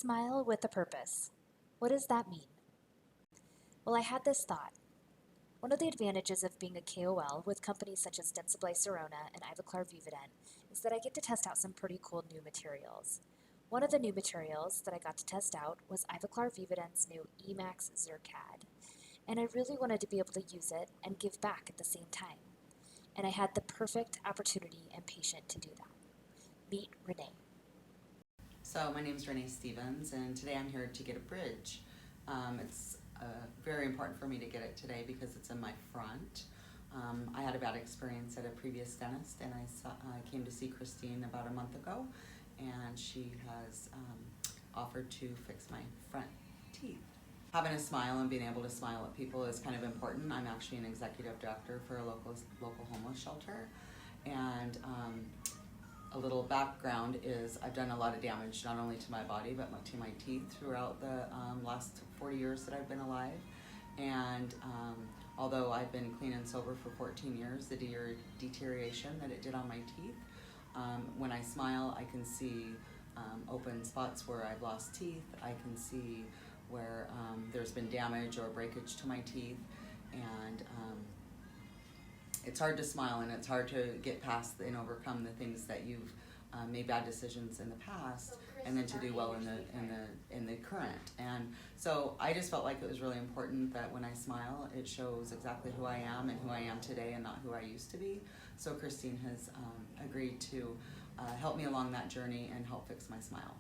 Smile with a purpose. What does that mean? Well, I had this thought. One of the advantages of being a KOL with companies such as Dentsply Sirona and Ivoclar Vivadent is that I get to test out some pretty cool new materials. One of the new materials that I got to test out was Ivoclar Vivadent's new e.max ZirCAD, and I really wanted to be able to use it and give back at the same time. And I had the perfect opportunity and patient to do that. Meet Renee. So my name is Renee Stevens, and today I'm here to get a bridge. It's very important for me to get it today because it's in my front. I had a bad experience at a previous dentist, and I came to see Christine about a month ago, and she has offered to fix my front teeth. Having a smile and being able to smile at people is kind of important. I'm actually an executive director for a local homeless shelter, and a little background is I've done a lot of damage not only to my body but to my teeth throughout the last 40 years that I've been alive. And although I've been clean and sober for 14 years, the deterioration that it did on my teeth, when I smile I can see open spots where I've lost teeth. I can see where there's been damage or breakage to my teeth, and it's hard to smile, and it's hard to get past and overcome the things that you've made bad decisions in the past, and then to do well in the current. And so I just felt like it was really important that when I smile, it shows exactly who I am and who I am today, and not who I used to be. So Christine has agreed to help me along that journey and help fix my smile.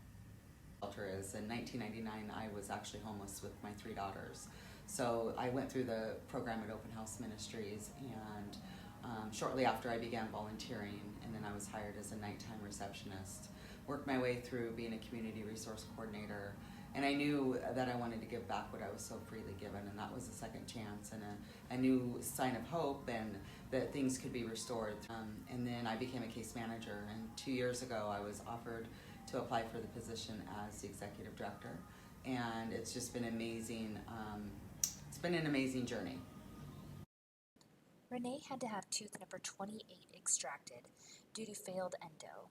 Shelter is in 1999. I was actually homeless with my 3 daughters. So I went through the program at Open House Ministries, and shortly after I began volunteering, and then I was hired as a nighttime receptionist, worked my way through being a community resource coordinator, and I knew that I wanted to give back what I was so freely given, and that was a second chance and a new sign of hope, and that things could be restored. And then I became a case manager, and 2 years ago I was offered to apply for the position as the executive director, and it's just been amazing. It's been an amazing journey. Renee had to have tooth number 28 extracted due to failed endo.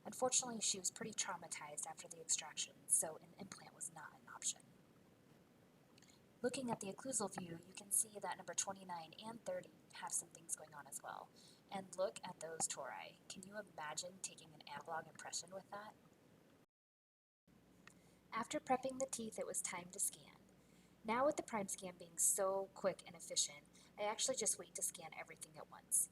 Unfortunately, she was pretty traumatized after the extraction, so an implant was not an option. Looking at the occlusal view, you can see that number 29 and 30 have some things going on as well. And look at those tori. Can you imagine taking an analog impression with that? After prepping the teeth, it was time to scan. Now with the prime scan being so quick and efficient, I actually just wait to scan everything at once.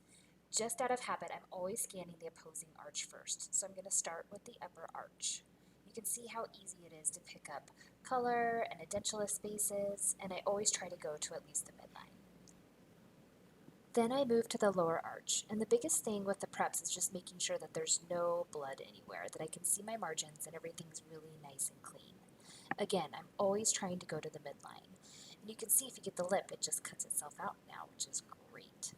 Just out of habit, I'm always scanning the opposing arch first, so I'm going to start with the upper arch. You can see how easy it is to pick up color and edentulous spaces, and I always try to go to at least the midline. Then I move to the lower arch, and the biggest thing with the preps is just making sure that there's no blood anywhere, that I can see my margins and everything's really nice and clean. Again, I'm always trying to go to the midline. And you can see if you get the lip, it just cuts itself out now, which is great.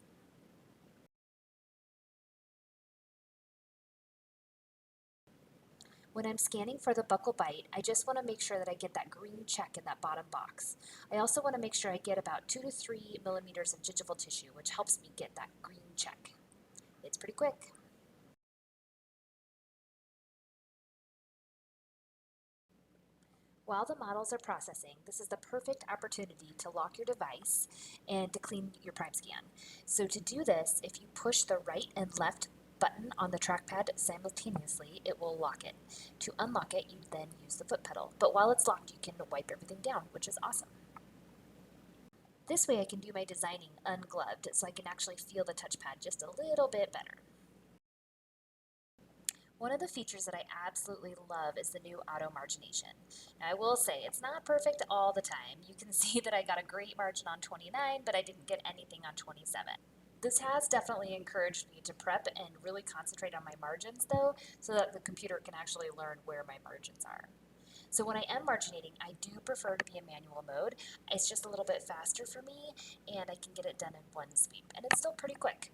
When I'm scanning for the buccal bite, I just want to make sure that I get that green check in that bottom box. I also want to make sure I get about 2 to 3 millimeters of gingival tissue, which helps me get that green check. It's pretty quick. While the models are processing, this is the perfect opportunity to lock your device and to clean your prime scan. So to do this, if you push the right and left button on the trackpad simultaneously, it will lock it. To unlock it, you then use the foot pedal. But while it's locked, you can wipe everything down, which is awesome. This way I can do my designing ungloved, so I can actually feel the touchpad just a little bit better. One of the features that I absolutely love is the new auto margination. Now I will say it's not perfect all the time. You can see that I got a great margin on 29, but I didn't get anything on 27. This has definitely encouraged me to prep and really concentrate on my margins though, so that the computer can actually learn where my margins are. So when I am marginating, I do prefer to be in manual mode. It's just a little bit faster for me, and I can get it done in one sweep, and it's still pretty quick.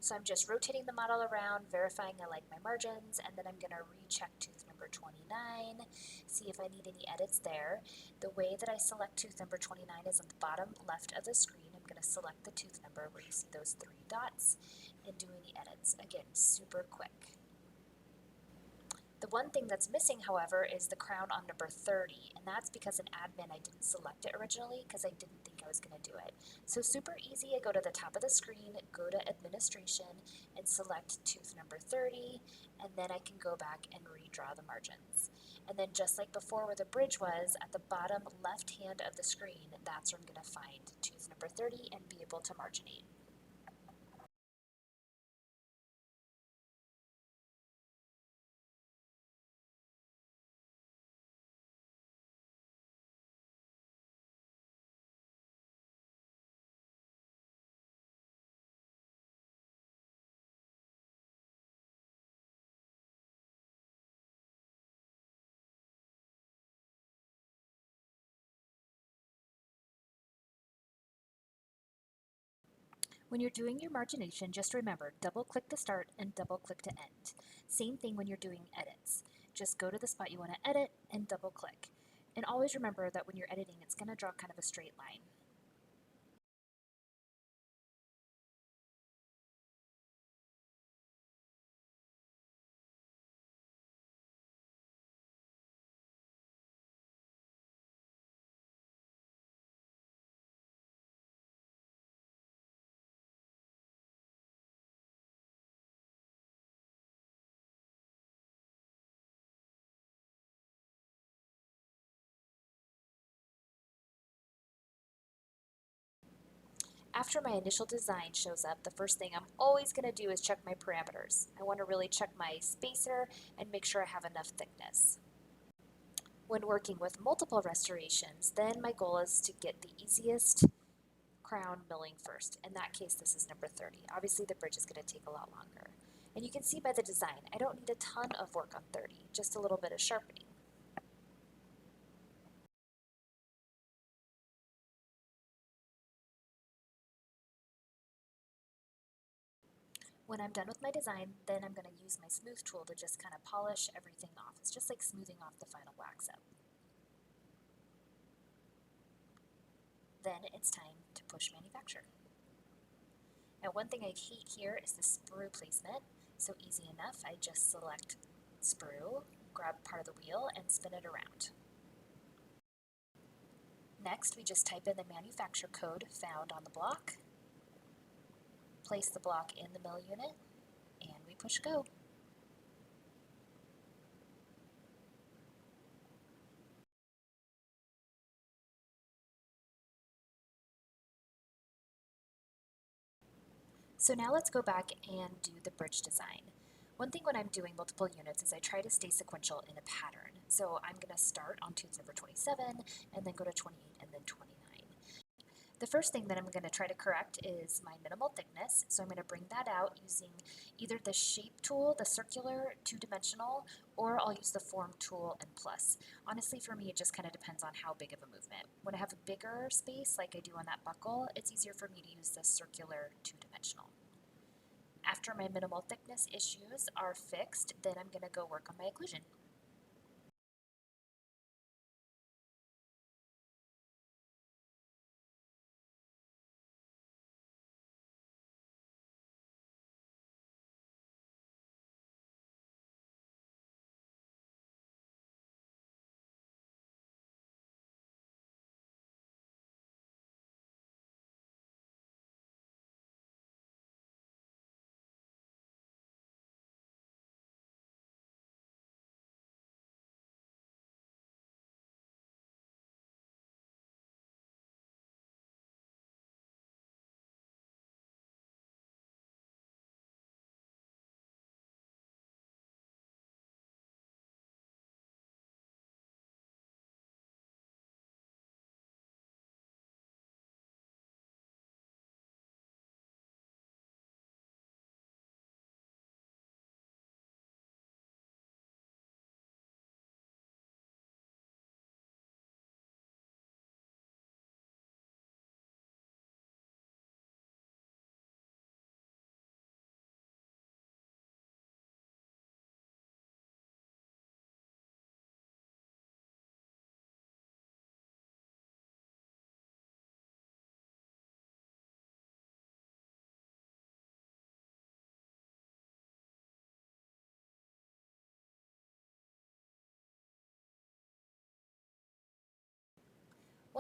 So I'm just rotating the model around, verifying I like my margins, and then I'm going to recheck tooth number 29, see if I need any edits there. The way that I select tooth number 29 is on the bottom left of the screen. I'm going to select the tooth number where you see those 3 dots and do any edits. Again, super quick. The one thing that's missing, however, is the crown on number 30, and that's because in admin I didn't select it originally because I didn't think I was going to do it. So super easy, I go to the top of the screen, go to administration, and select tooth number 30, and then I can go back and redraw the margins. And then just like before where the bridge was, at the bottom left hand of the screen, that's where I'm going to find tooth number 30 and be able to marginate. When you're doing your margination, just remember, double click to start and double click to end. Same thing when you're doing edits. Just go to the spot you want to edit and double click. And always remember that when you're editing, it's going to draw kind of a straight line. After my initial design shows up, the first thing I'm always going to do is check my parameters. I want to really check my spacer and make sure I have enough thickness. When working with multiple restorations, then my goal is to get the easiest crown milling first. In that case, this is number 30. Obviously, the bridge is going to take a lot longer. And you can see by the design, I don't need a ton of work on 30, just a little bit of sharpening. When I'm done with my design, then I'm going to use my smooth tool to just kind of polish everything off. It's just like smoothing off the final wax up. Then it's time to push manufacture. Now, one thing I hate here is the sprue placement. So easy enough, I just select sprue, grab part of the wheel, and spin it around. Next, we just type in the manufacturer code found on the block, place the block in the mill unit, and we push go. So now let's go back and do the bridge design. One thing when I'm doing multiple units is I try to stay sequential in a pattern. So I'm going to start on tooth number 27 and then go to 28 and then 29. The first thing that I'm going to try to correct is my minimal thickness. So I'm going to bring that out using either the shape tool, the circular 2-dimensional, or I'll use the form tool and plus. Honestly, for me, it just kind of depends on how big of a movement. When I have a bigger space like I do on that buckle, it's easier for me to use the circular 2-dimensional. After my minimal thickness issues are fixed, then I'm going to go work on my occlusion.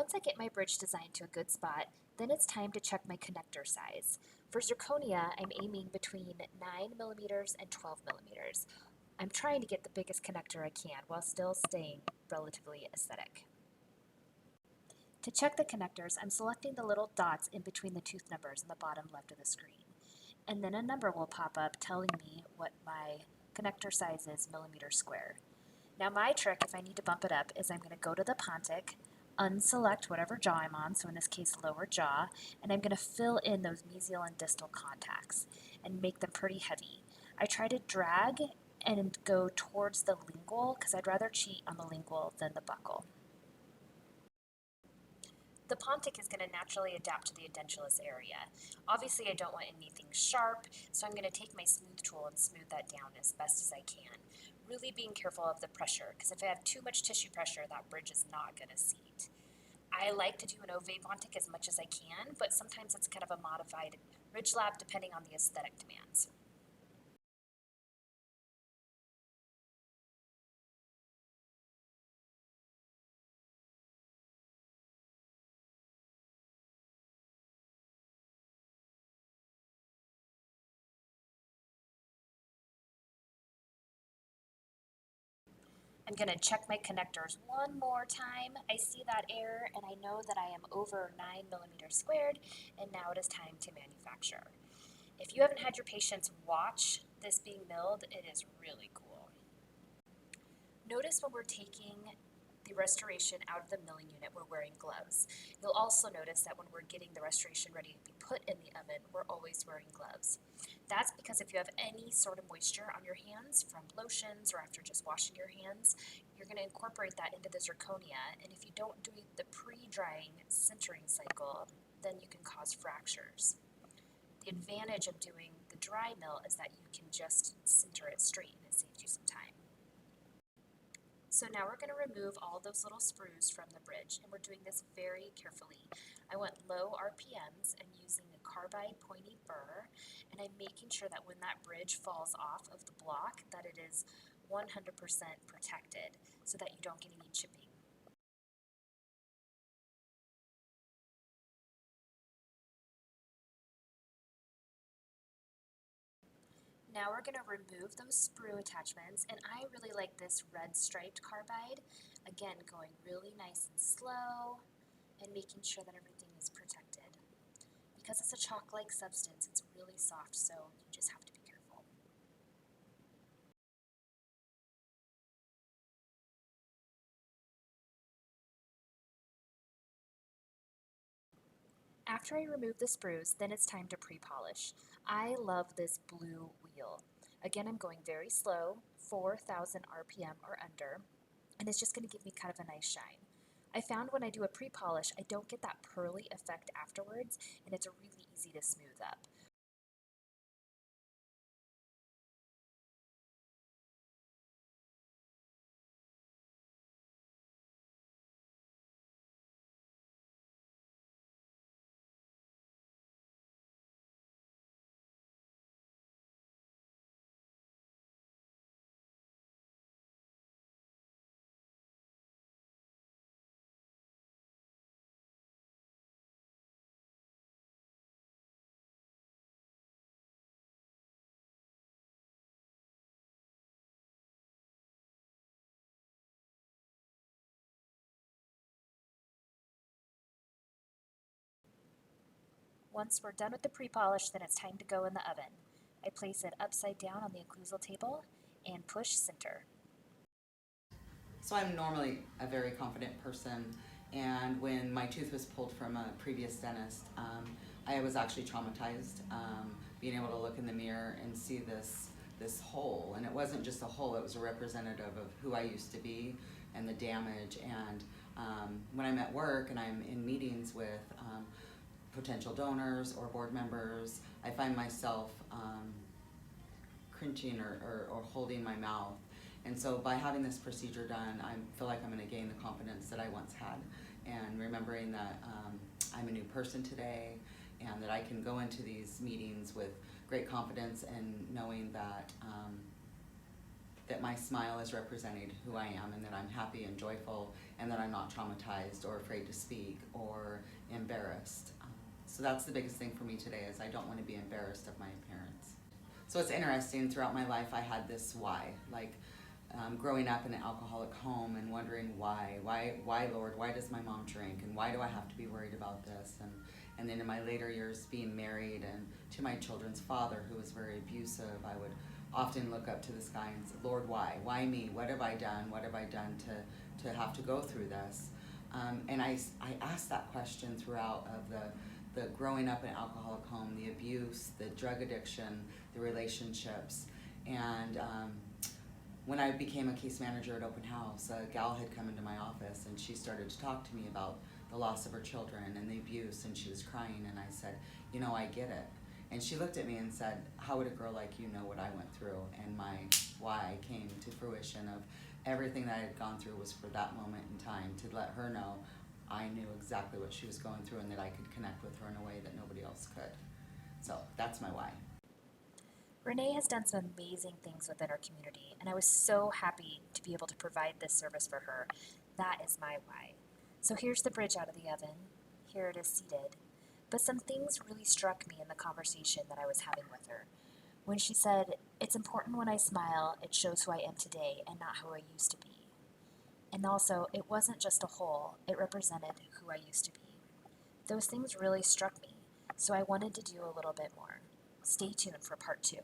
Once I get my bridge designed to a good spot, then it's time to check my connector size. For zirconia, I'm aiming between 9 millimeters and 12 millimeters. I'm trying to get the biggest connector I can while still staying relatively aesthetic. To check the connectors, I'm selecting the little dots in between the tooth numbers on the bottom left of the screen. And then a number will pop up telling me what my connector size is millimeters square. Now my trick, if I need to bump it up, is I'm going to go to the Pontic, unselect whatever jaw I'm on, so in this case lower jaw, and I'm going to fill in those mesial and distal contacts and make them pretty heavy. I try to drag and go towards the lingual because I'd rather cheat on the lingual than the buccal. The Pontic is going to naturally adapt to the edentulous area. Obviously I don't want anything sharp, so I'm going to take my smooth tool and smooth that down as best as I can. Really being careful of the pressure, because if I have too much tissue pressure, that bridge is not going to seat. I like to do an ovate Pontic as much as I can, but sometimes it's kind of a modified ridge lap depending on the aesthetic demands. I'm going to check my connectors one more time. I see that error and I know that I am over 9 millimeters squared, and now it is time to manufacture. If you haven't had your patients watch this being milled, it is really cool. Notice when we're taking the restoration out of the milling unit, we're wearing gloves. You'll also notice that when we're getting the restoration ready to be put in the oven, we're always wearing gloves. That's because if you have any sort of moisture on your hands from lotions or after just washing your hands, you're going to incorporate that into the zirconia, and if you don't do the pre-drying sintering cycle, then you can cause fractures. The advantage of doing the dry mill is that you can just sinter it straight and it saves you some time. So now we're going to remove all those little sprues from the bridge, and we're doing this very carefully. I went low RPMs and using a carbide pointy burr, and I'm making sure that when that bridge falls off of the block that it is 100% protected so that you don't get any chipping. Now we're going to remove those sprue attachments, and I really like this red striped carbide. Again, going really nice and slow and making sure that everything is protected. Because it's a chalk-like substance, it's really soft, so you just have to be careful. After I remove the sprues, then it's time to pre-polish. I love this blue wheel. Again, I'm going very slow, 4,000 RPM or under, and it's just going to give me kind of a nice shine. I found when I do a pre-polish, I don't get that pearly effect afterwards, and it's really easy to smooth up. Once we're done with the pre-polish, then it's time to go in the oven. I place it upside down on the occlusal table and push center. So I'm normally a very confident person, and when my tooth was pulled from a previous dentist, I was actually traumatized, being able to look in the mirror and see this hole. And it wasn't just a hole, it was a representative of who I used to be and the damage. And when I'm at work and I'm in meetings with potential donors or board members, I find myself cringing or holding my mouth. And so by having this procedure done, I feel like I'm going to gain the confidence that I once had, and remembering that I'm a new person today, and that I can go into these meetings with great confidence and knowing that that my smile is representing who I am, and that I'm happy and joyful, and that I'm not traumatized or afraid to speak or embarrassed. So that's the biggest thing for me today, is I don't want to be embarrassed of my appearance. So it's interesting, throughout my life I had this why, like growing up in an alcoholic home and wondering why Lord, why does my mom drink, and why do I have to be worried about this, and then in my later years being married and to my children's father, who was very abusive, I would often look up to this guy and say, Lord, why me, what have I done to have to go through this? And I asked that question throughout of the growing up in an alcoholic home, the abuse, the drug addiction, the relationships. And when I became a case manager at Open House, a gal had come into my office and she started to talk to me about the loss of her children and the abuse, and she was crying, and I said, you know, I get it. And she looked at me and said, how would a girl like you know what I went through? And my why came to fruition of everything that I had gone through was for that moment in time, to let her know I knew exactly what she was going through and that I could connect with her in a way that nobody else could. So that's my why. Renee has done some amazing things within our community, and I was so happy to be able to provide this service for her. That is my why. So here's the bridge out of the oven. Here it is seated. But some things really struck me in the conversation that I was having with her. When she said, it's important when I smile, it shows who I am today and not who I used to be. And also, it wasn't just a hole, it represented who I used to be. Those things really struck me, so I wanted to do a little bit more. Stay tuned for part 2.